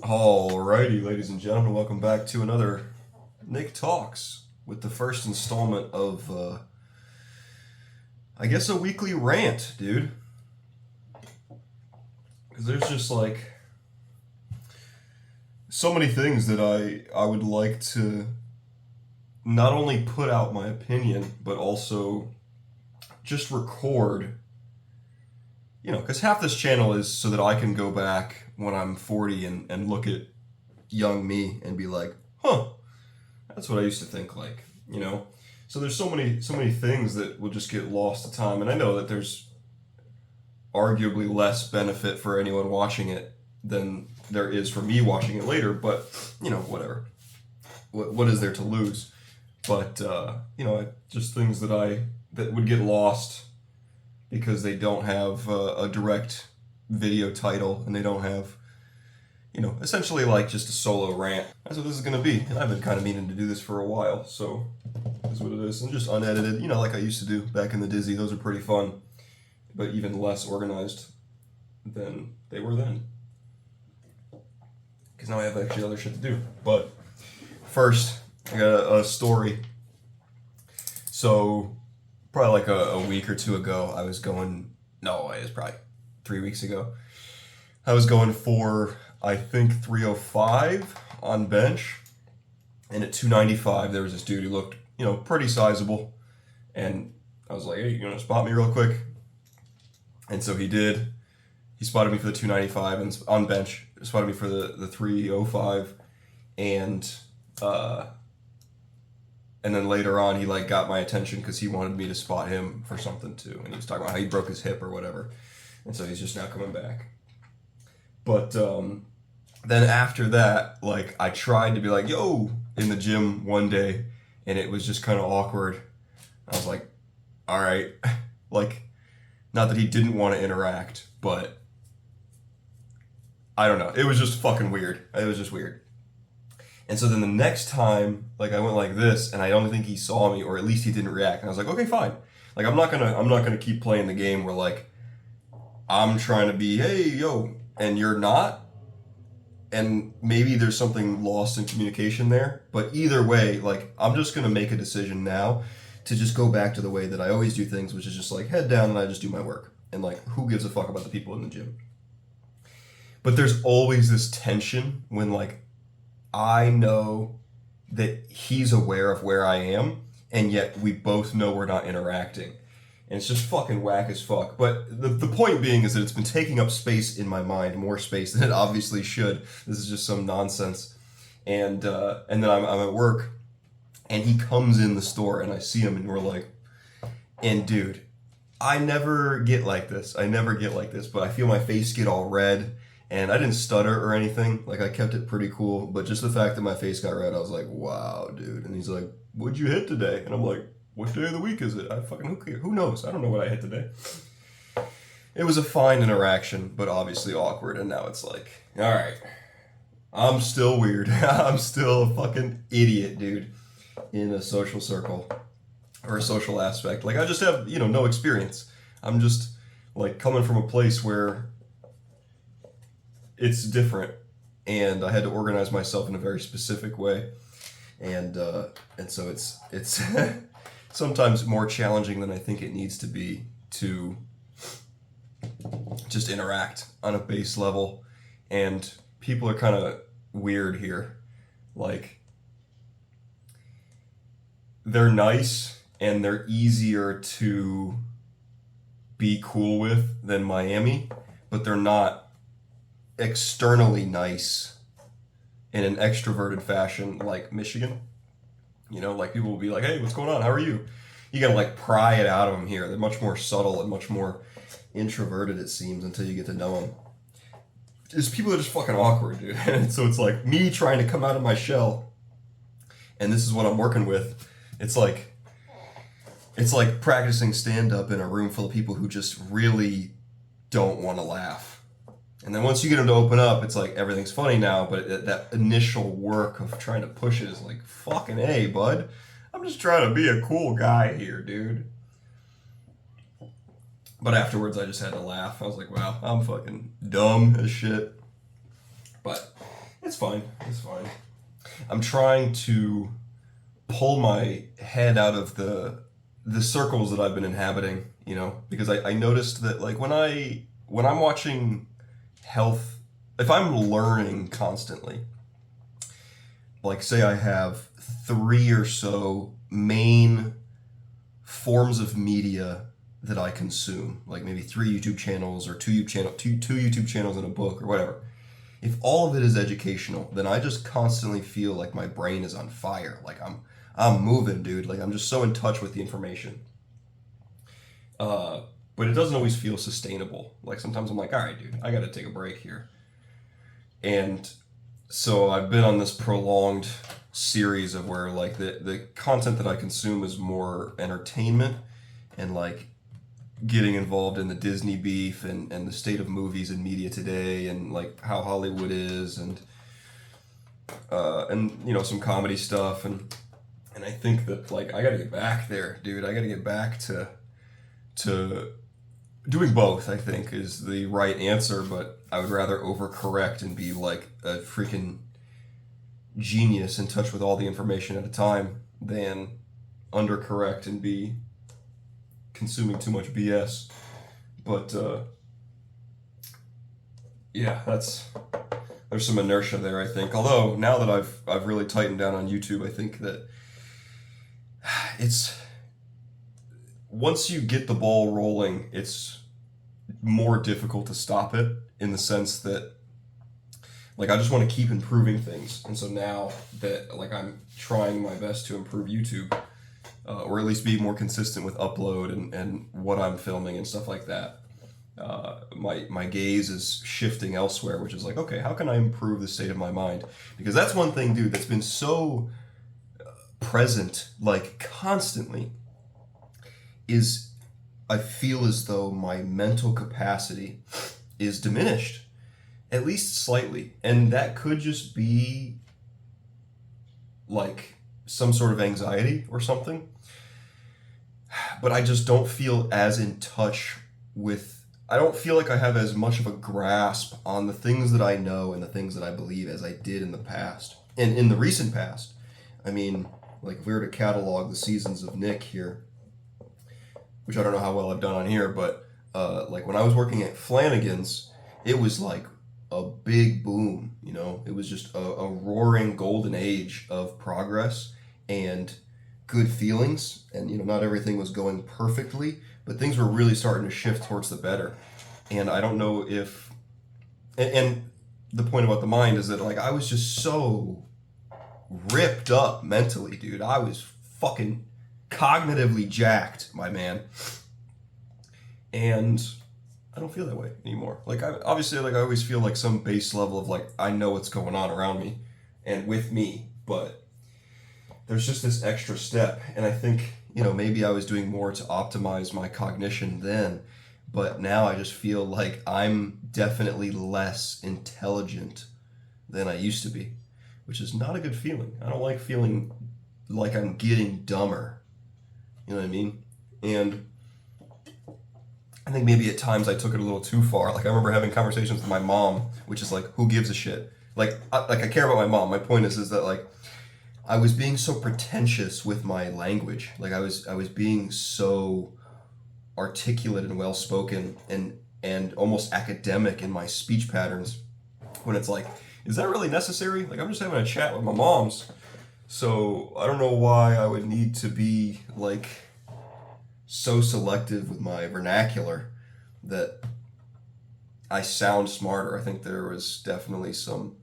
Alrighty, ladies and gentlemen, welcome back to another Nick Talks with the first installment of, I guess, a weekly rant, dude. Because there's just like so many things that I would like to not only put out my opinion, but also just record. Because half this channel is so that I can go back when I'm 40 and look at young me and be like, huh, that's what I used to think like. So there's so many things that will just get lost to time, and I know that there's arguably less benefit for anyone watching it than there is for me watching it later, but whatever. What is there to lose? But just things that would get lost because they don't have a direct video title and they don't have essentially like just a solo rant. That's what this is going to be, and I've been kind of meaning to do this for a while, so that's what it is. And just unedited, like I used to do back in the Dizzy. Those are pretty fun, but even less organized than they were then, because now I have actually other shit to do. But first, I got a story. So probably like a week or two ago, I was going, no, it was probably 3 weeks ago, I was going for, I think, 305 on bench, and at 295 there was this dude who looked pretty sizable, and I was like, hey, you want to spot me real quick? And so he did. He spotted me for the 295 and on bench, spotted me for the 305, and then later on he like got my attention because he wanted me to spot him for something too, and he was talking about how he broke his hip or whatever, and so he's just now coming back. But then after that, like, I tried to be like, yo, in the gym one day, and it was just kind of awkward. I was like, all right. Like, not that he didn't want to interact, but I don't know. It was just fucking weird. It was just weird. And so then the next time, like, I went like this, and I don't think he saw me, or at least he didn't react. And I was like, okay, fine. Like, I'm not gonna keep playing the game where, like, I'm trying to be, hey, yo, and you're not. And maybe there's something lost in communication there. But either way, like, I'm just going to make a decision now to just go back to the way that I always do things, which is just like head down and I just do my work. And like, who gives a fuck about the people in the gym? But there's always this tension when like, I know that he's aware of where I am, and yet we both know we're not interacting. And it's just fucking whack as fuck. But the point being is that it's been taking up space in my mind, more space than it obviously should. This is just some nonsense. And then I'm at work, and he comes in the store, and I see him, and we're like, and dude, I never get like this. But I feel my face get all red, and I didn't stutter or anything. Like, I kept it pretty cool. But just the fact that my face got red, I was like, wow, dude. And he's like, what'd you hit today? And I'm like, what day of the week is it? Who knows? I don't know what I hit today. It was a fine interaction, but obviously awkward, and now it's like, all right, I'm still weird. I'm still a fucking idiot, dude, in a social circle or a social aspect. Like, I just have, no experience. I'm just like coming from a place where it's different, and I had to organize myself in a very specific way, and so it's sometimes more challenging than I think it needs to be to just interact on a base level. And people are kind of weird here. Like, they're nice and they're easier to be cool with than Miami, but they're not externally nice in an extroverted fashion like Michigan. Like, people will be like, hey, what's going on? How are you? You gotta like pry it out of them here. They're much more subtle and much more introverted, it seems, until you get to know them. People are just fucking awkward, dude. And so it's like me trying to come out of my shell, and this is what I'm working with. It's like practicing stand-up in a room full of people who just really don't want to laugh. And then once you get them to open up, it's like everything's funny now, but that initial work of trying to push it is like, fucking A, bud. I'm just trying to be a cool guy here, dude. But afterwards, I just had to laugh. I was like, wow, I'm fucking dumb as shit. But It's fine. It's fine. I'm trying to pull my head out of the circles that I've been inhabiting, you know, because I noticed that like when I'm watching health, if I'm learning constantly, like say I have three or so main forms of media that I consume, like maybe three YouTube channels or two YouTube channels and a book or whatever. If all of it is educational, then I just constantly feel like my brain is on fire. Like I'm moving, dude. Like I'm just so in touch with the information. But it doesn't always feel sustainable. Like sometimes I'm like, all right, dude, I got to take a break here. And so I've been on this prolonged series of where like the content that I consume is more entertainment and like getting involved in the Disney beef and the state of movies and media today and like how Hollywood is and you know some comedy stuff and I think that like I gotta get back there, dude. I gotta get back to doing both. I think is the right answer, but I would rather overcorrect and be like a freaking genius in touch with all the information at a time than undercorrect and be consuming too much BS. But yeah, there's some inertia there, I think. Although now that I've really tightened down on YouTube, I think that it's once you get the ball rolling, it's more difficult to stop it in the sense that like I just want to keep improving things. And so now that like I'm trying my best to improve YouTube, or at least be more consistent with upload and what I'm filming and stuff like that. My gaze is shifting elsewhere, which is like, okay, how can I improve the state of my mind? Because that's one thing, dude, that's been so present, like constantly, is I feel as though my mental capacity is diminished, at least slightly. And that could just be like some sort of anxiety or something. But I just don't feel as in touch with, I don't feel like I have as much of a grasp on the things that I know and the things that I believe as I did in the past. And in the recent past, I mean, like if we were to catalog the seasons of Nick here, which I don't know how well I've done on here, but like when I was working at Flanagan's, it was like a big boom, you know? It was just a roaring golden age of progress and good feelings, and you know not everything was going perfectly, but things were really starting to shift towards the better. And I don't know if and the point about the mind is that like I was just so ripped up mentally, dude. I was fucking cognitively jacked, my man. And I don't feel that way anymore. Like I obviously like I always feel like some base level of like I know what's going on around me and with me, but there's just this extra step. And I think, you know, maybe I was doing more to optimize my cognition then, but now I just feel like I'm definitely less intelligent than I used to be, which is not a good feeling. I don't like feeling like I'm getting dumber. You know what I mean? And I think maybe at times I took it a little too far. Like I remember having conversations with my mom, which is like, who gives a shit? Like I care about my mom. My point is that like I was being so pretentious with my language. Like I was being so articulate and well spoken and almost academic in my speech patterns. When it's like, is that really necessary? Like I'm just having a chat with my moms. So I don't know why I would need to be like so selective with my vernacular that I sound smarter. I think there was definitely some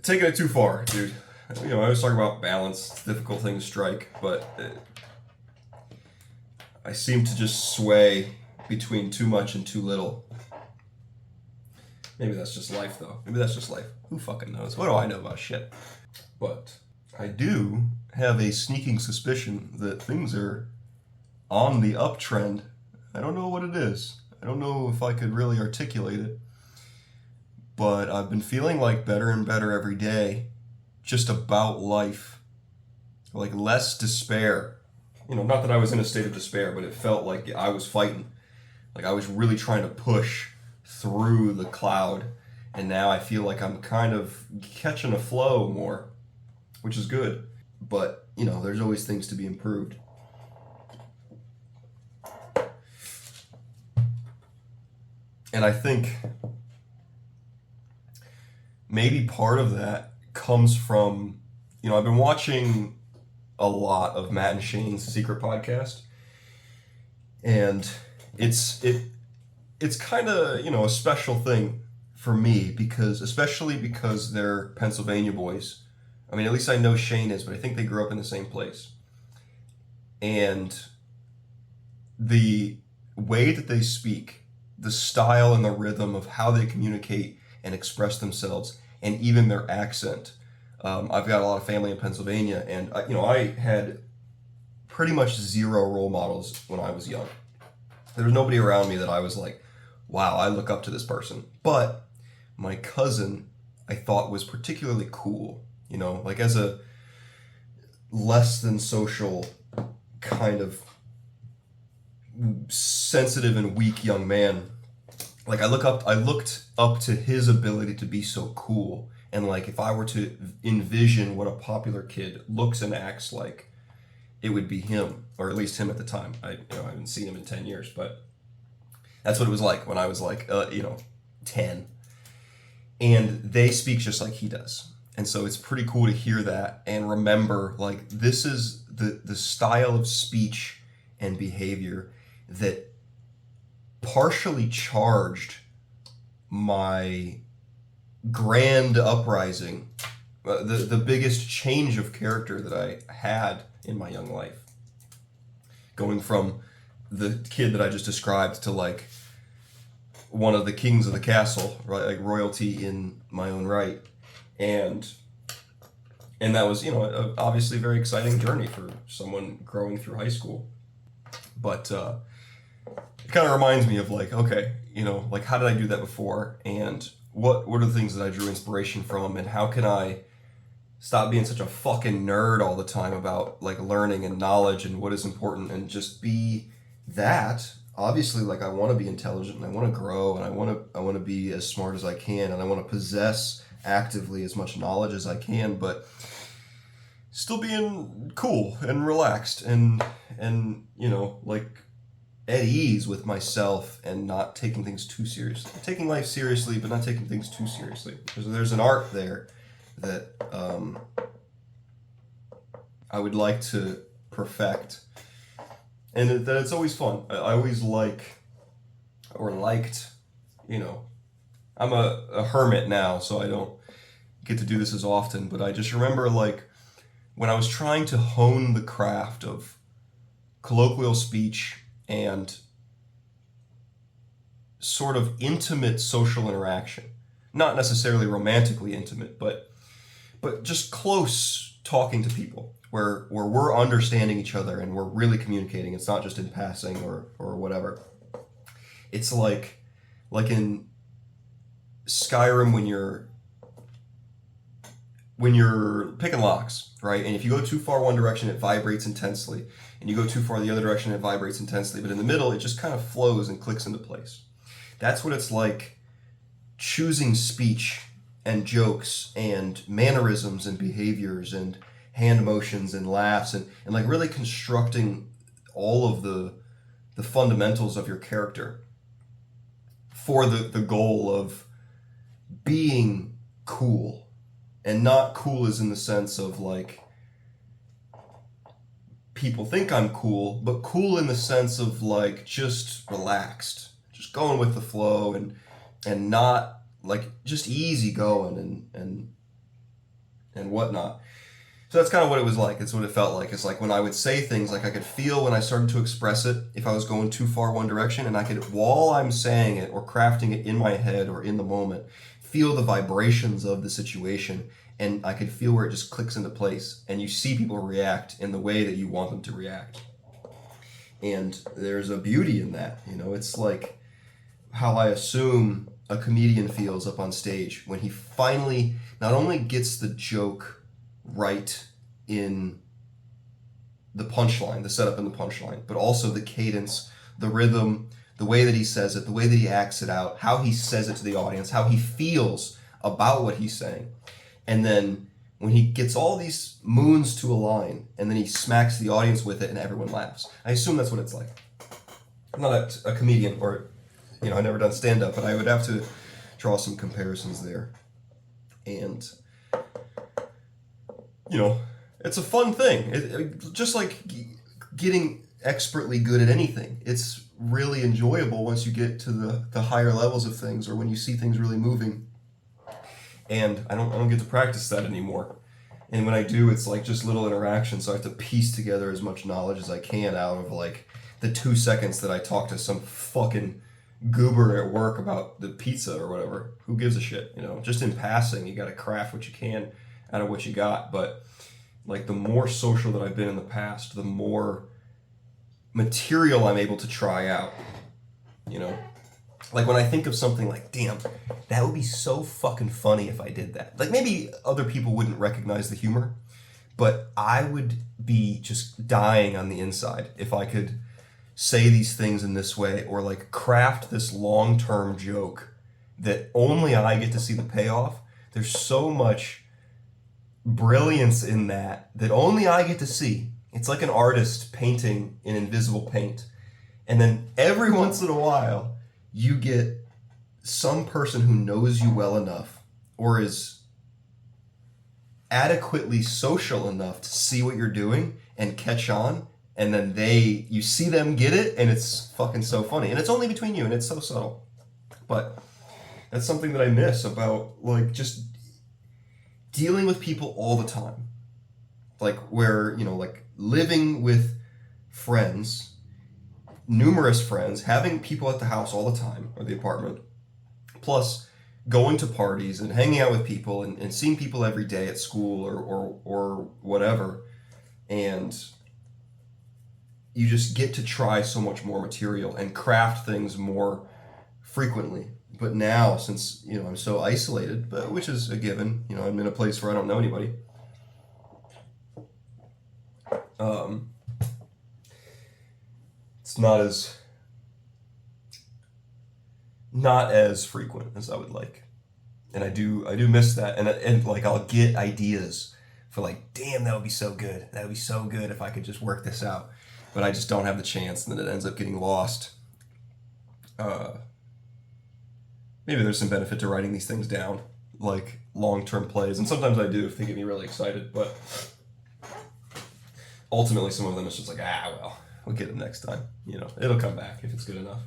taking it too far, dude. You know, I always talk about balance. It's a difficult thing to strike, but I seem to just sway between too much and too little. Maybe that's just life, though. Maybe that's just life. Who fucking knows? What do I know about shit? But I do have a sneaking suspicion that things are on the uptrend. I don't know what it is. I don't know if I could really articulate it. But I've been feeling like better and better every day just about life. Like less despair. You know, not that I was in a state of despair, but it felt like I was fighting. Like I was really trying to push through the cloud And now I feel like I'm kind of catching a flow more, which is good. But, you know, there's always things to be improved. And I think maybe part of that comes from, you know, I've been watching a lot of Matt and Shane's Secret Podcast, and it's kind of, you know, a special thing for me because, especially because they're Pennsylvania boys. I mean, at least I know Shane is, but I think they grew up in the same place. And the way that they speak, the style and the rhythm of how they communicate and express themselves, and even their accent. I've got a lot of family in Pennsylvania, and you know, I had pretty much zero role models when I was young. There was nobody around me that I was like, wow, I look up to this person. But my cousin, I thought was particularly cool. You know, like as a less than social kind of sensitive and weak young man, like I looked up to his ability to be so cool. And like if I were to envision what a popular kid looks and acts like, it would be him, or at least him at the time. I haven't seen him in 10 years, but that's what it was like when I was like 10. And they speak just like he does. And so it's pretty cool to hear that and remember, like, this is the style of speech and behavior that partially charged my grand uprising, the biggest change of character that I had in my young life. Going from the kid that I just described to like one of the kings of the castle, right? Like royalty in my own right. And that was, you know, obviously a very exciting journey for someone growing through high school. But it kind of reminds me of like, okay, you know, like how did I do that before? And what are the things that I drew inspiration from? And how can I stop being such a fucking nerd all the time about like learning and knowledge and what is important and just be that? Obviously, like I want to be intelligent and I want to grow and I want to be as smart as I can and I want to possess actively as much knowledge as I can, but still being cool and relaxed and you know, like at ease with myself and not taking things too seriously. Taking life seriously, but not taking things too seriously. There's an art there that I would like to perfect, and that it's always fun. I always liked, you know, I'm a hermit now, so I don't get to do this as often, but I just remember like when I was trying to hone the craft of colloquial speech and sort of intimate social interaction, not necessarily romantically intimate, but just close talking to people where we're understanding each other and we're really communicating. It's not just in passing or whatever. It's like in Skyrim when you're picking locks, right? And if you go too far one direction, it vibrates intensely. And you go too far the other direction, it vibrates intensely. But in the middle, it just kind of flows and clicks into place. That's what it's like choosing speech and jokes and mannerisms and behaviors and hand motions and laughs and like really constructing all of the fundamentals of your character for the goal of being cool. And not cool as in the sense of like people think I'm cool, but cool in the sense of like just relaxed, just going with the flow and not like just easy going and whatnot. So that's kind of what it was like. It's what it felt like. It's like when I would say things, like I could feel when I started to express it, if I was going too far one direction, and I could, while I'm saying it or crafting it in my head or in the moment, feel the vibrations of the situation, and I could feel where it just clicks into place, and you see people react in the way that you want them to react. And there's a beauty in that, you know. It's like how I assume a comedian feels up on stage when he finally not only gets the joke right in the punchline, the setup and the punchline, but also the cadence, the rhythm, the way that he says it, the way that he acts it out, how he says it to the audience, how he feels about what he's saying. And then when he gets all these moons to align, and then he smacks the audience with it and everyone laughs. I assume that's what it's like. I'm not a comedian, or, I've never done stand-up, but I would have to draw some comparisons there. And, it's a fun thing. Just like getting expertly good at anything. It's really enjoyable once you get to the higher levels of things, or when you see things really moving. And I don't get to practice that anymore. And when I do, it's like just little interactions, so I have to piece together as much knowledge as I can out of like the 2 seconds that I talk to some fucking goober at work about the pizza or whatever. Who gives a shit? Just in passing, you got to craft what you can out of what you got. But like the more social that I've been in the past, the more material I'm able to try out. Like when I think of something like, damn, that would be so fucking funny if I did that. Like maybe other people wouldn't recognize the humor, but I would be just dying on the inside if I could say these things in this way, or like craft this long-term joke that only I get to see the payoff. There's so much brilliance in that only I get to see. It's like an artist painting in invisible paint. And then every once in a while, you get some person who knows you well enough, or is adequately social enough to see what you're doing and catch on, and then you see them get it, and it's fucking so funny. And it's only between you, and it's so subtle. But that's something that I miss about, like, just dealing with people all the time. Like, where, like, living with friends, numerous friends, having people at the house all the time, or the apartment, plus going to parties and hanging out with people and seeing people every day at school or whatever. And you just get to try so much more material and craft things more frequently. But now, since, I'm so isolated, which is a given, I'm in a place where I don't know anybody. It's not as frequent as I would like. And I do miss that. And like I'll get ideas for like, damn, that would be so good. That would be so good if I could just work this out. But I just don't have the chance, and then it ends up getting lost. Maybe there's some benefit to writing these things down, like long-term plays. And sometimes I do if they get me really excited. But ultimately, some of them it's just like, well, we'll get them next time. It'll come back if it's good enough.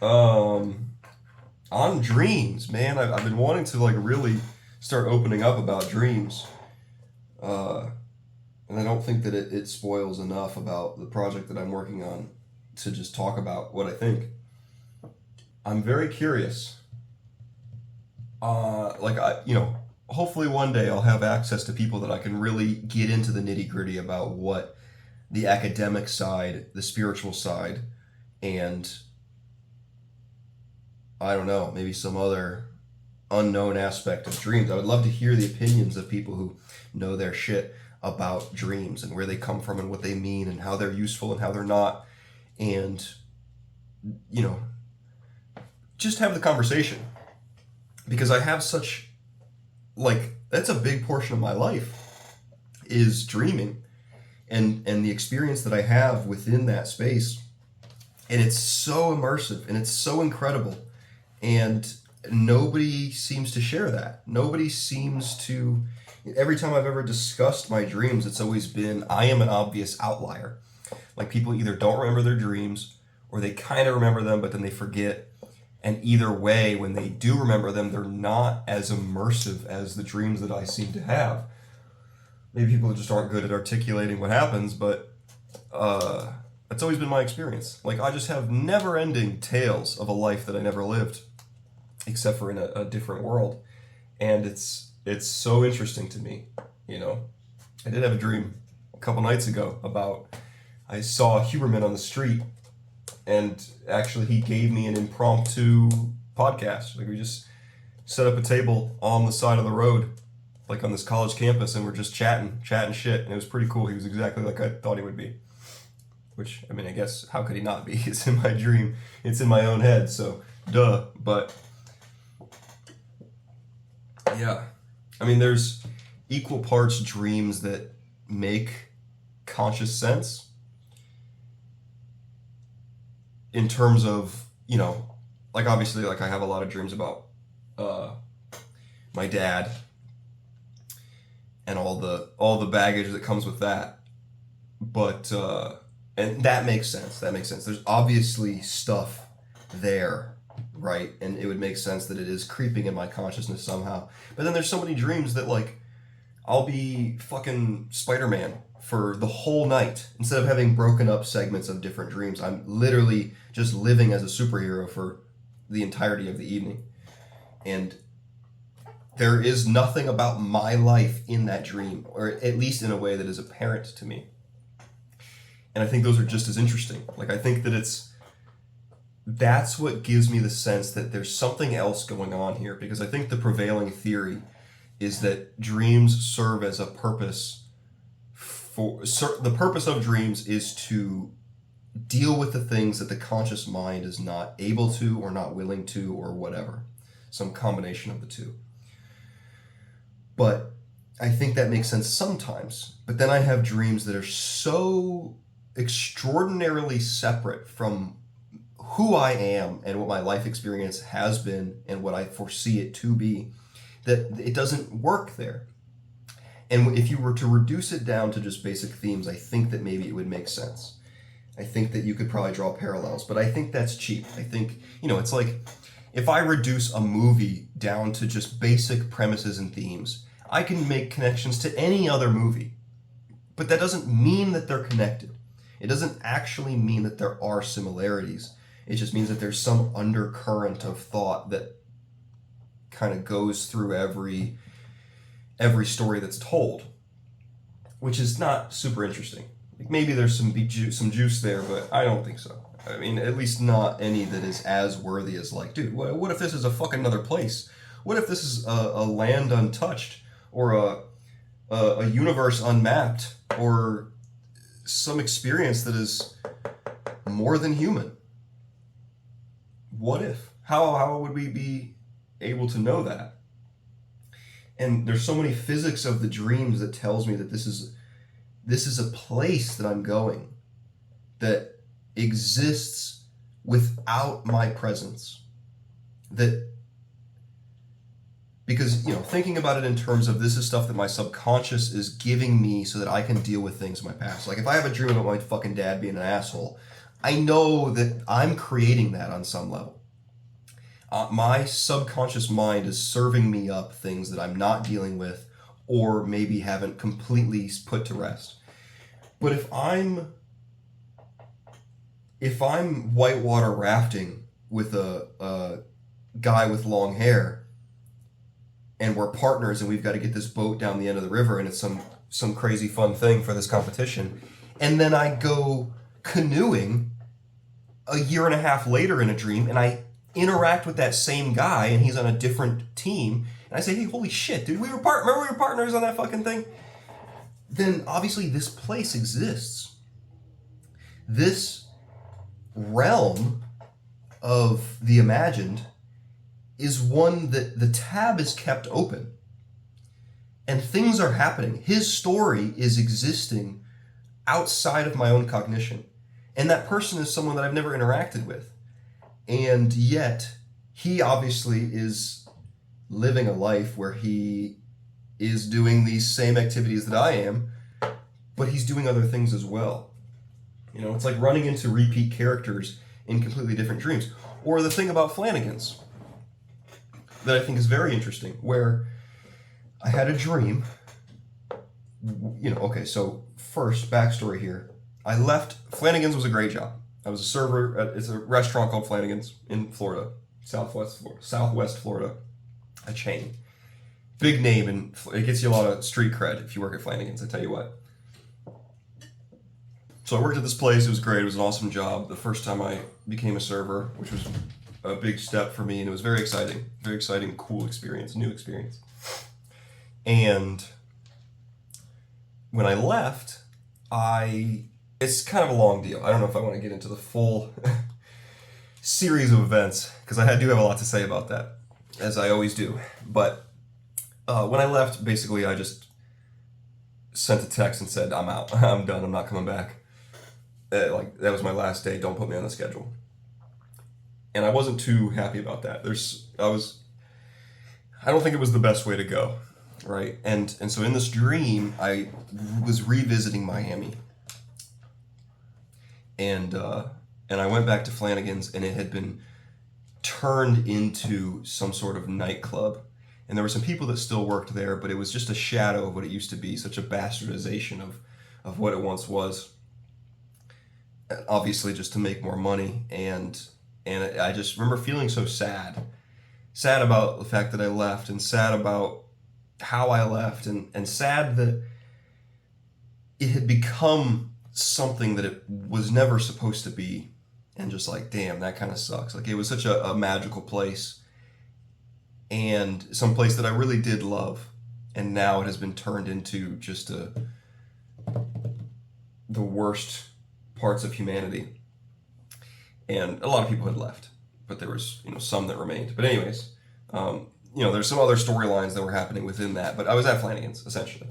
On dreams, man, I've been wanting to like really start opening up about dreams. And I don't think that it spoils enough about the project that I'm working on to just talk about what I think. I'm very curious. Hopefully one day I'll have access to people that I can really get into the nitty-gritty about what the academic side, the spiritual side, and I don't know, maybe some other unknown aspect of dreams. I would love to hear the opinions of people who know their shit about dreams and where they come from and what they mean and how they're useful and how they're not. And, just have the conversation. Because I have such, that's a big portion of my life is dreaming and the experience that I have within that space. And it's so immersive and it's so incredible. And nobody seems to share that. Nobody seems to, every time I've ever discussed my dreams, it's always been, I am an obvious outlier. Like people either don't remember their dreams or they kind of remember them, but then they forget. And either way, when they do remember them, they're not as immersive as the dreams that I seem to have. Maybe people just aren't good at articulating what happens, but that's always been my experience. Like I just have never-ending tales of a life that I never lived, except for in a different world. And it's so interesting to me, I did have a dream a couple nights ago about, I saw a Huberman on the street, and actually he gave me an impromptu podcast. Like we just set up a table on the side of the road, like on this college campus, and we're just chatting shit. And it was pretty cool. He was exactly like I thought he would be. which, I mean, I guess, how could he not be? It's in my dream. It's in my own head, so duh. But yeah, I mean, there's equal parts dreams that make conscious sense in terms of, you know, like obviously, like I have a lot of dreams about my dad and all the baggage that comes with that. But and that makes sense. That makes sense. There's obviously stuff there, right? And it would make sense that it is creeping in my consciousness somehow. But then there's so many dreams that like I'll be fucking Spider-Man for the whole night. Instead of having broken up segments of different dreams, I'm literally just living as a superhero for the entirety of the evening. And there is nothing about my life in that dream, or at least in a way that is apparent to me. And I think those are just as interesting. Like, I think that that's what gives me the sense that there's something else going on here, because I think the prevailing theory is that dreams serve as a purpose the purpose of dreams is to deal with the things that the conscious mind is not able to or not willing to or whatever. Some combination of the two. But I think that makes sense sometimes. But then I have dreams that are so extraordinarily separate from who I am and what my life experience has been and what I foresee it to be, that it doesn't work there. And if you were to reduce it down to just basic themes, I think that maybe it would make sense. I think that you could probably draw parallels, but I think that's cheap. I think, it's like if I reduce a movie down to just basic premises and themes, I can make connections to any other movie. But that doesn't mean that they're connected. It doesn't actually mean that there are similarities. It just means that there's some undercurrent of thought that kind of goes through every story that's told, which is not super interesting. Like maybe there's some juice there, but I don't think so. I mean, at least not any that is as worthy as like, dude, what if this is a fucking another place? What if this is a land untouched, or a universe unmapped, or some experience that is more than human? What if? How would we be able to know that? And there's so many physics of the dreams that tells me that this is a place that I'm going that exists without my presence. Because thinking about it in terms of this is stuff that my subconscious is giving me so that I can deal with things in my past. Like if I have a dream about my fucking dad being an asshole, I know that I'm creating that on some level. My subconscious mind is serving me up things that I'm not dealing with or maybe haven't completely put to rest. But if I'm whitewater rafting with a guy with long hair, and we're partners and we've got to get this boat down the end of the river and it's some crazy fun thing for this competition, and then I go canoeing a year and a half later in a dream and I interact with that same guy and he's on a different team and I say, hey, holy shit, dude, remember we were partners on that fucking thing? Then obviously this place exists. This realm of the imagined is one that the tab is kept open and things are happening. His story is existing outside of my own cognition, and that person is someone that I've never interacted with, and yet he obviously is living a life where he is doing these same activities that I am, but he's doing other things as well. It's like running into repeat characters in completely different dreams. Or the thing about Flanagan's that I think is very interesting, where I had a dream. Okay, so first, backstory here. I left, Flanagan's was a great job. I was a server it's a restaurant called Flanagan's in Florida, Southwest Florida, a chain. Big name, and it gets you a lot of street cred if you work at Flanagan's, I tell you what. So I worked at this place, it was great, it was an awesome job. The first time I became a server, which was a big step for me, and it was very exciting, cool experience, new experience. And when I left, it's kind of a long deal. I don't know if I want to get into the full series of events because I do have a lot to say about that, as I always do. But when I left, basically, I just sent a text and said, "I'm out. I'm done. I'm not coming back." Like that was my last day. Don't put me on the schedule. And I wasn't too happy about that. I don't think it was the best way to go, right? And so in this dream, I was revisiting Miami, and I went back to Flanagan's, and it had been turned into some sort of nightclub. And there were some people that still worked there, but it was just a shadow of what it used to be, such a bastardization of what it once was. Obviously, just to make more money, and I just remember feeling so sad about the fact that I left, and sad about how I left, and sad that it had become something that it was never supposed to be, and just like, damn, that kind of sucks. Like, it was such a magical place, and some place that I really did love, and now it has been turned into just the worst parts of humanity. And a lot of people had left, but there was, some that remained. But anyways, there's some other storylines that were happening within that. But I was at Flanagan's, essentially.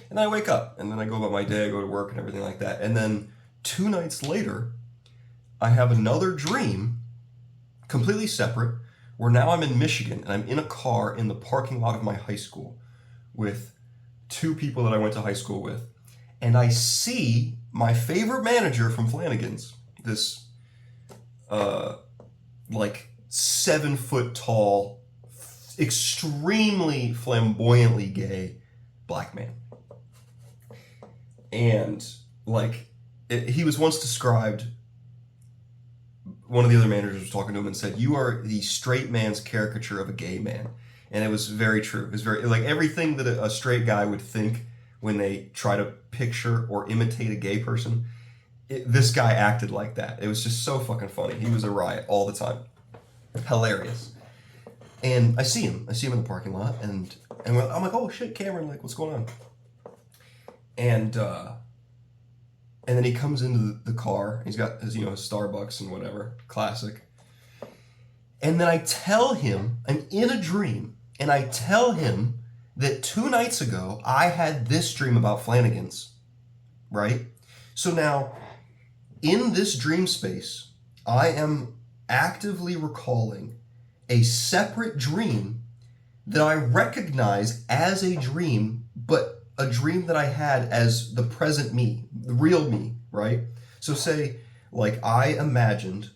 And then I wake up, and then I go about my day, I go to work and everything like that. And then 2 nights later, I have another dream, completely separate, where now I'm in Michigan, and I'm in a car in the parking lot of my high school with 2 people that I went to high school with. And I see my favorite manager from Flanagan's, this 7-foot tall, extremely flamboyantly gay black man. And he was once described, one of the other managers was talking to him and said, "You are the straight man's caricature of a gay man." And it was very true. It was very, everything that a straight guy would think when they try to picture or imitate a gay person, this guy acted like that. It was just so fucking funny. He was a riot all the time. Hilarious. And I see him in the parking lot, and I'm like, "Oh shit, Cameron, what's going on?" And then he comes into the car. He's got his, his Starbucks and whatever, classic. And then I tell him, I'm in a dream, and I tell him that 2 nights ago, I had this dream about Flanagan's, right? So now, in this dream space, I am actively recalling a separate dream that I recognize as a dream, but a dream that I had as the present me, the real me, right? So say, I imagined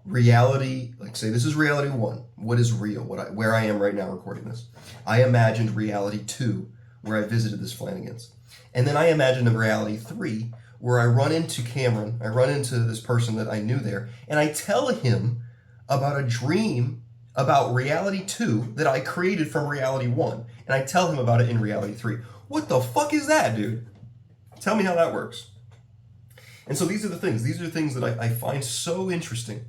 reality, say this is reality 1. What is real? Where I am right now recording this. I imagined reality 2, where I visited this Flanagan's. And then I imagined a reality 3, where I run into Cameron, I run into this person that I knew there, and I tell him about a dream about reality 2 that I created from reality 1. And I tell him about it in reality 3. What the fuck is that, dude? Tell me how that works. And so these are the things. These are the things that I find so interesting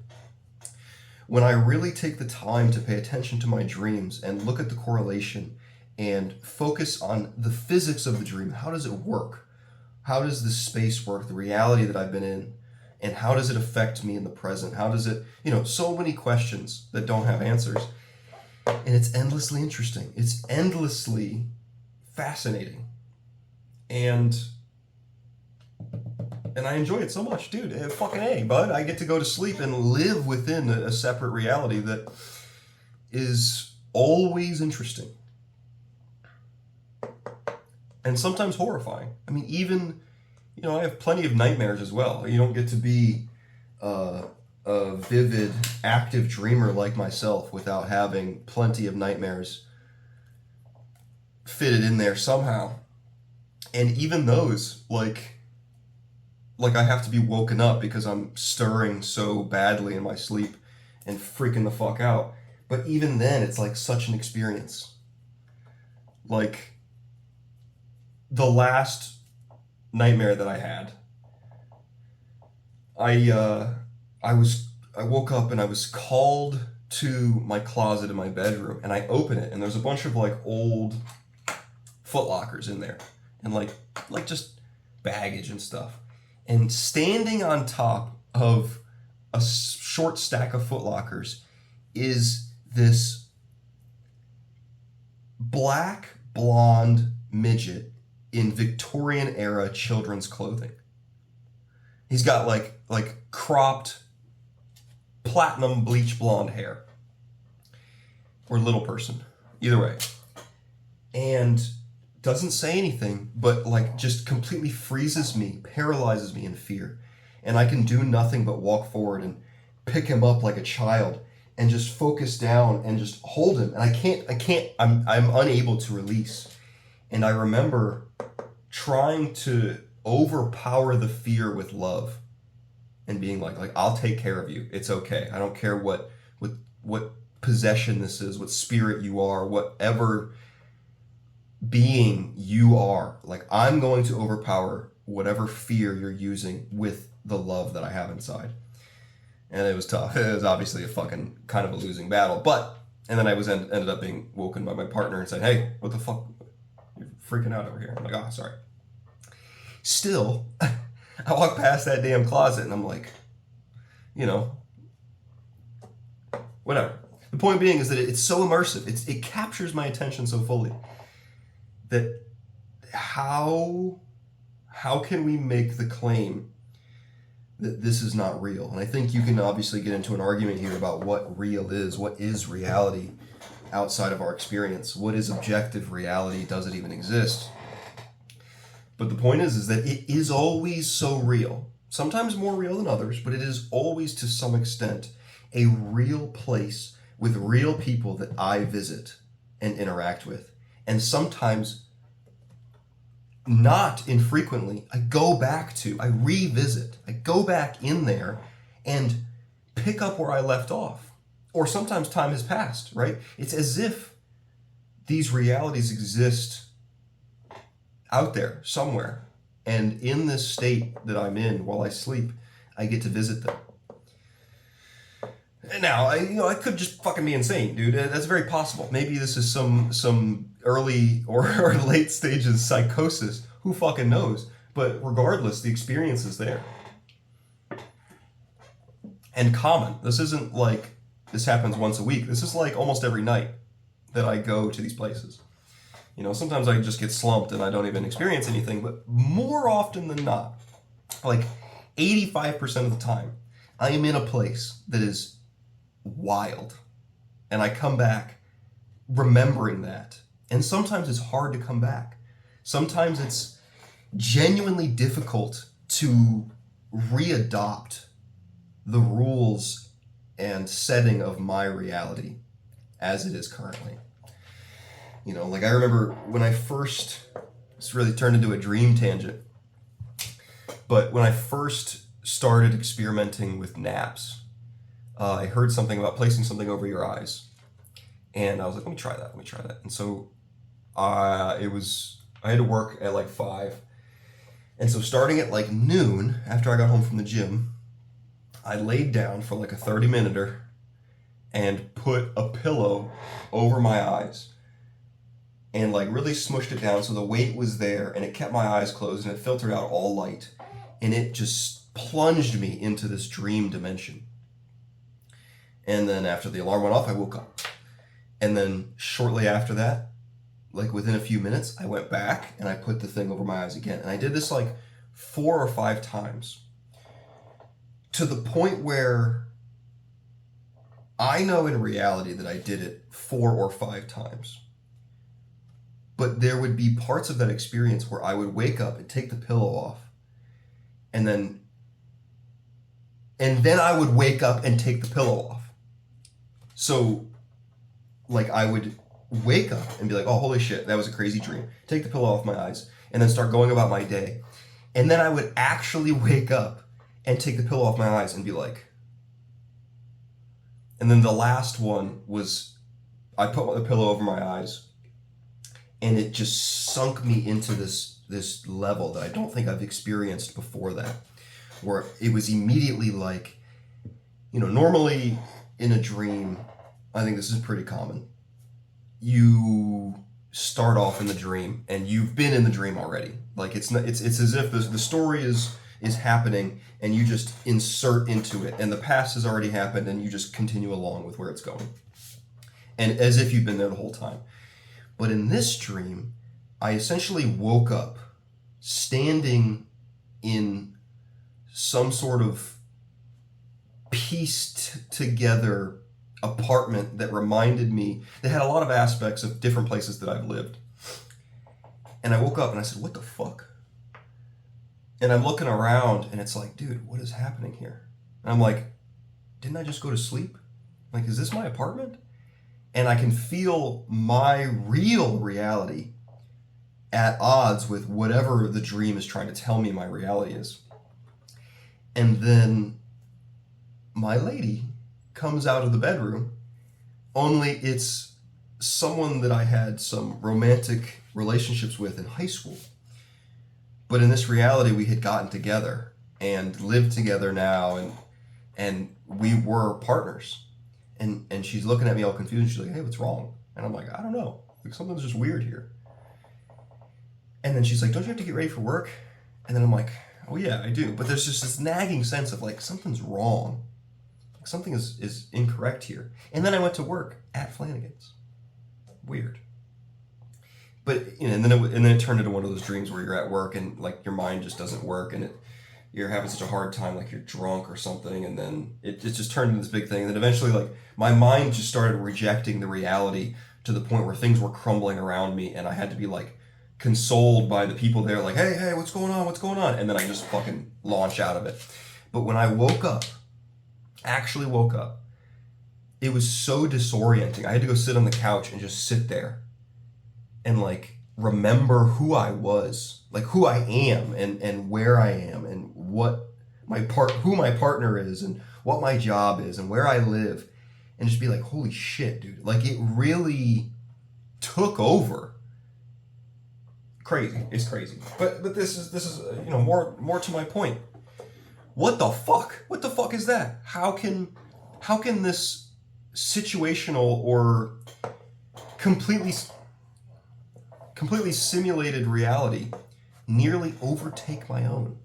when I really take the time to pay attention to my dreams and look at the correlation and focus on the physics of the dream. How does it work? How does the space work, the reality that I've been in, and how does it affect me in the present? How does it, so many questions that don't have answers. And it's endlessly interesting. It's endlessly fascinating. And I enjoy it so much, dude. Fucking A, bud. I get to go to sleep and live within a separate reality that is always interesting. And sometimes horrifying. I mean, even, I have plenty of nightmares as well. You don't get to be a vivid, active dreamer like myself without having plenty of nightmares fitted in there somehow. And even those, I have to be woken up because I'm stirring so badly in my sleep and freaking the fuck out. But even then, it's such an experience. The last nightmare that I had, I woke up and I was called to my closet in my bedroom, and I open it, and there's a bunch of old Foot Lockers in there, and just baggage and stuff. And standing on top of a short stack of Foot Lockers is this black blonde midget in Victorian era children's clothing. He's got like cropped platinum bleach blonde hair, or little person, either way, and doesn't say anything, but like just completely freezes me, paralyzes me in fear, and I can do nothing but walk forward and pick him up like a child and just focus down and just hold him, and I'm unable to release. And I remember trying to overpower the fear with love and being like I'll take care of you. It's okay. I don't care what possession this is, what spirit you are, whatever being you are. Like, I'm going to overpower whatever fear you're using with the love that I have inside. And it was tough. It was obviously a fucking kind of a losing battle. And then I ended up being woken by my partner and said, "Hey, what the fuck? You're freaking out over here." I'm like, "Oh, sorry." Still, I walk past that damn closet and I'm like, whatever. The point being is that it's so immersive. It captures my attention so fully that how can we make the claim that this is not real? And I think you can obviously get into an argument here about what real is, what is reality outside of our experience, what is objective reality, does it even exist? But the point is that it is always so real, sometimes more real than others, but it is always to some extent a real place with real people that I visit and interact with. And sometimes, not infrequently, I revisit, I go back in there and pick up where I left off. Or sometimes time has passed, right? It's as if these realities exist out there somewhere. And in this state that I'm in while I sleep, I get to visit them. Now, I could just fucking be insane, dude. That's very possible. Maybe this is some early or late stages psychosis. Who fucking knows? But regardless, the experience is there. And common. This isn't like this happens once a week. This is like almost every night that I go to these places. Sometimes I just get slumped and I don't even experience anything, but more often than not, like 85% of the time, I am in a place that is wild. And I come back remembering that. And sometimes it's hard to come back. Sometimes it's genuinely difficult to readopt the rules and setting of my reality as it is currently. Like I remember when I first, it's really turned into a dream tangent, but when I first started experimenting with naps, I heard something about placing something over your eyes. And I was like, let me try that. And so I had to work at like 5. And so starting at like noon, after I got home from the gym, I laid down for like a 30-minuter and put a pillow over my eyes and like really smushed it down so the weight was there and it kept my eyes closed and it filtered out all light. And it just plunged me into this dream dimension. And then after the alarm went off, I woke up. And then shortly after that, like within a few minutes, I went back and I put the thing over my eyes again. And I did this like 4 or 5 times to the point where I know in reality that I did it 4 or 5 times. But there would be parts of that experience where I would wake up and take the pillow off. And then I would wake up and take the pillow off. So like I would wake up and be like, oh, holy shit, that was a crazy dream. Take the pillow off my eyes and then start going about my day. And then I would actually wake up and take the pillow off my eyes and be like, and then the last one was I put the pillow over my eyes and it just sunk me into this level that I don't think I've experienced before that, where it was immediately like, normally in a dream, I think this is pretty common. You start off in the dream and you've been in the dream already. Like it's as if the story is is happening and you just insert into it, and the past has already happened and you just continue along with where it's going. And as if you've been there the whole time. But in this dream, I essentially woke up standing in some sort of pieced together apartment that reminded me, that had a lot of aspects of different places that I've lived. And I woke up and I said, what the fuck? And I'm looking around and it's like, dude, what is happening here? And I'm like, didn't I just go to sleep? Like, is this my apartment? And I can feel my real reality at odds with whatever the dream is trying to tell me my reality is. And then my lady comes out of the bedroom, only it's someone that I had some romantic relationships with in high school. But in this reality, we had gotten together and lived together now, and we were partners. And she's looking at me all confused. She's like, hey, what's wrong? And I'm like, I don't know. Like, something's just weird here. And then she's like, don't you have to get ready for work? And then I'm like, oh yeah, I do. But there's just this nagging sense of like, something's wrong. Like, something is incorrect here. And then I went to work at Flanagan's. Weird. But, you know, and then it turned into one of those dreams where you're at work and like your mind just doesn't work, and you're having such a hard time, like you're drunk or something, and then it just turned into this big thing. And then eventually, like, my mind just started rejecting the reality to the point where things were crumbling around me, and I had to be like consoled by the people there, like, hey, what's going on? And then I just fucking launch out of it. But when I actually woke up, it was so disorienting. I had to go sit on the couch and just sit there and like remember who I was, like who I am and where I am and who my partner is and what my job is and where I live, and just be like, holy shit, dude. Like, it really took over. Crazy. It's crazy. But this is you know, more to my point. What the fuck? What the fuck is that? How can this situational or completely simulated reality nearly overtake my own?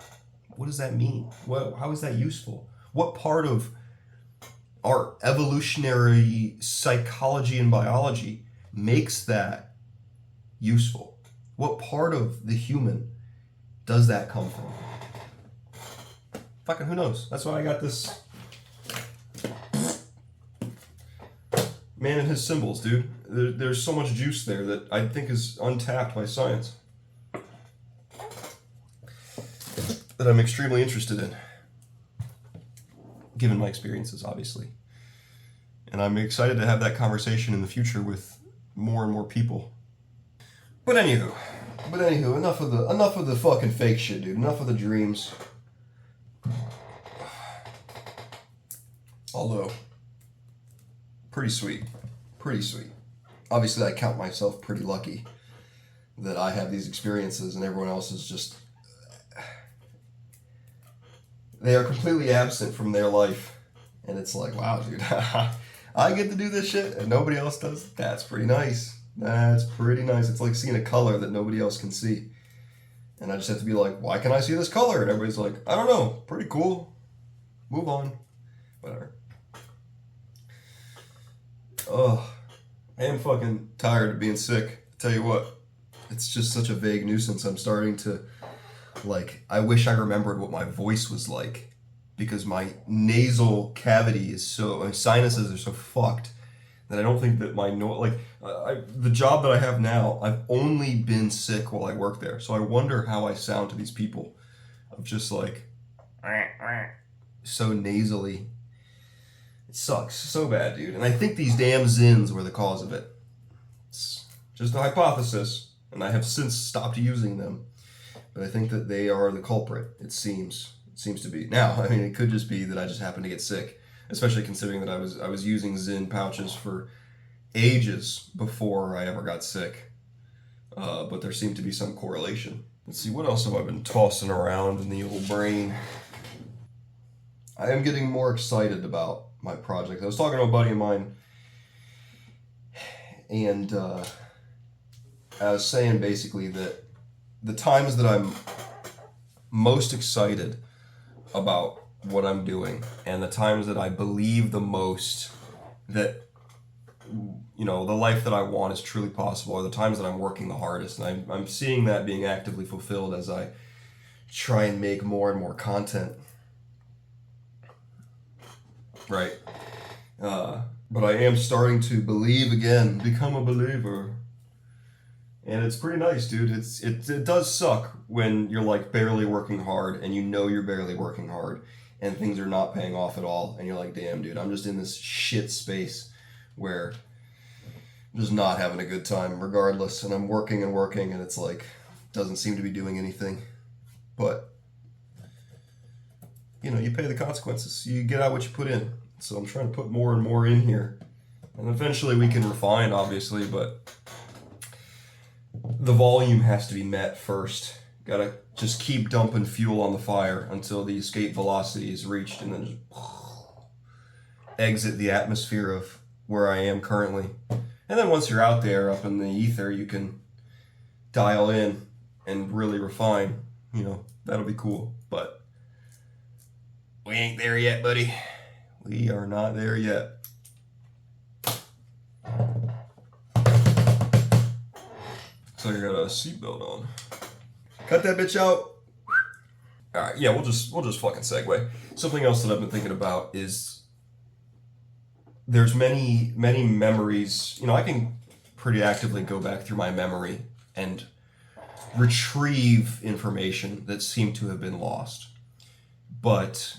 What does that mean? How is that useful? What part of our evolutionary psychology and biology makes that useful? What part of the human does that come from? Fucking who knows? That's why I got this man and his symbols, dude. There's so much juice there that I think is untapped by science, that I'm extremely interested in, given my experiences, obviously. And I'm excited to have that conversation in the future with more and more people. But anywho, enough of the fucking fake shit, dude. Enough of the dreams. Although, pretty sweet. Obviously, I count myself pretty lucky that I have these experiences and everyone else is just... They are completely absent from their life. And it's like, wow, dude, I get to do this shit and nobody else does. That's pretty nice. It's like seeing a color that nobody else can see. And I just have to be like, why can I see this color? And everybody's like, I don't know. Pretty cool. Move on. Whatever. Oh, I am fucking tired of being sick. I tell you what, it's just such a vague nuisance. I'm starting to, like, I wish I remembered what my voice was like, because my nasal cavity my sinuses are so fucked that I don't think that the job that I have now, I've only been sick while I work there. So I wonder how I sound to these people of just like, so nasally. It sucks so bad, dude. And I think these damn Zins were the cause of it. It's just a hypothesis, and I have since stopped using them. But I think that they are the culprit, it seems. It seems to be. Now, I mean, it could just be that I just happened to get sick, especially considering that I was using Zin pouches for ages before I ever got sick. But there seemed to be some correlation. Let's see, what else have I been tossing around in the old brain? I am getting more excited about my project. I was talking to a buddy of mine, and I was saying basically that the times that I'm most excited about what I'm doing and the times that I believe the most that, you know, the life that I want is truly possible are the times that I'm working the hardest. And I'm seeing that being actively fulfilled as I try and make more and more content. Right. But I am starting to believe again, become a believer. And it's pretty nice, dude. It does suck when you're like barely working hard and you know you're barely working hard and things are not paying off at all. And you're like, damn, dude, I'm just in this shit space where I'm just not having a good time regardless. And I'm working and it's like, doesn't seem to be doing anything. But, you know, you pay the consequences. You get out what you put in. So I'm trying to put more and more in here. And eventually we can refine, obviously, but the volume has to be met first. Gotta just keep dumping fuel on the fire until the escape velocity is reached and then just exit the atmosphere of where I am currently. And then once you're out there up in the ether, you can dial in and really refine. You know, that'll be cool. But we ain't there yet, buddy. We are not there yet. So you got a seatbelt on. Cut that bitch out. All right, yeah, we'll just fucking segue. Something else that I've been thinking about is there's many memories. You know, I can pretty actively go back through my memory and retrieve information that seemed to have been lost, but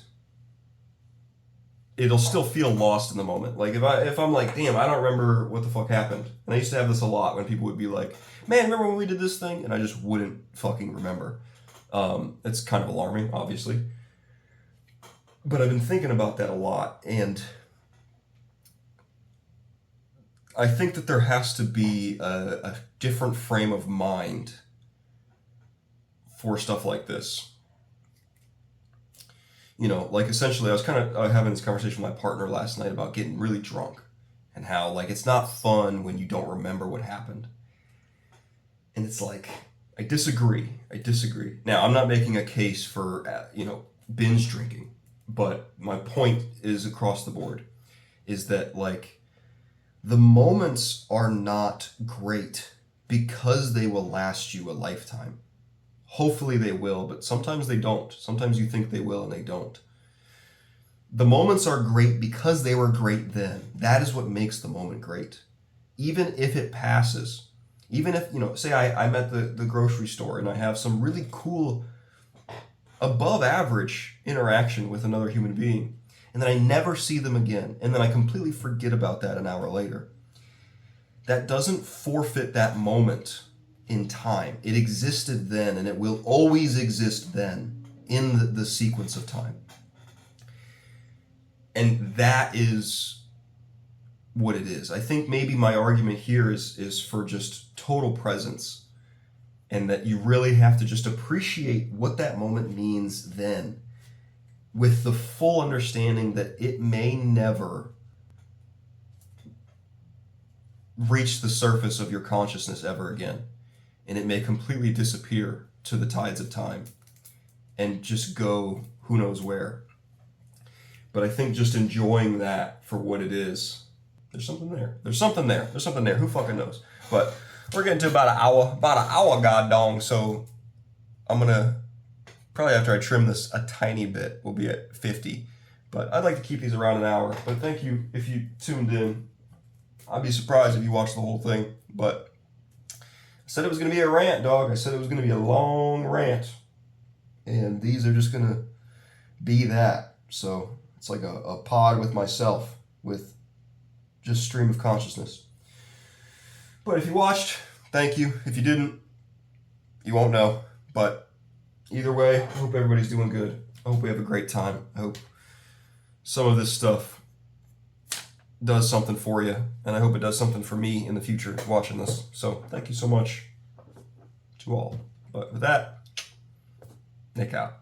it'll still feel lost in the moment. Like if I'm like, damn, I don't remember what the fuck happened. And I used to have this a lot when people would be like, man, remember when we did this thing? And I just wouldn't fucking remember. It's kind of alarming, obviously. But I've been thinking about that a lot, and I think that there has to be a different frame of mind for stuff like this. You know, like essentially I was kind of having this conversation with my partner last night about getting really drunk and how like it's not fun when you don't remember what happened. And it's like, I disagree. Now, I'm not making a case for, you know, binge drinking, but my point is across the board is that like the moments are not great because they will last you a lifetime. Hopefully they will, but sometimes they don't. Sometimes you think they will and they don't. The moments are great because they were great then. That is what makes the moment great. Even if it passes, even if, you know, say I'm at the grocery store and I have some really cool, above average interaction with another human being, and then I never see them again, and then I completely forget about that an hour later. That doesn't forfeit that moment in time. It existed then, and it will always exist then in the sequence of time. And that is what it is. I think maybe my argument here is for just total presence, and that you really have to just appreciate what that moment means then, with the full understanding that it may never reach the surface of your consciousness ever again. And it may completely disappear to the tides of time and just go who knows where. But I think just enjoying that for what it is, there's something there. There's something there. Who fucking knows? But we're getting to about an hour, god dong. So I'm going to, probably after I trim this a tiny bit, we'll be at 50. But I'd like to keep these around an hour. But thank you if you tuned in. I'd be surprised if you watched the whole thing. But I said it was going to be a rant, dog. I said it was going to be a long rant. And these are just going to be that. So it's like a pod with myself, with just stream of consciousness. But if you watched, thank you. If you didn't, you won't know. But either way, I hope everybody's doing good. I hope we have a great time. I hope some of this stuff does something for you, and I hope it does something for me in the future watching this. So thank you so much to all. But with that, Nick out.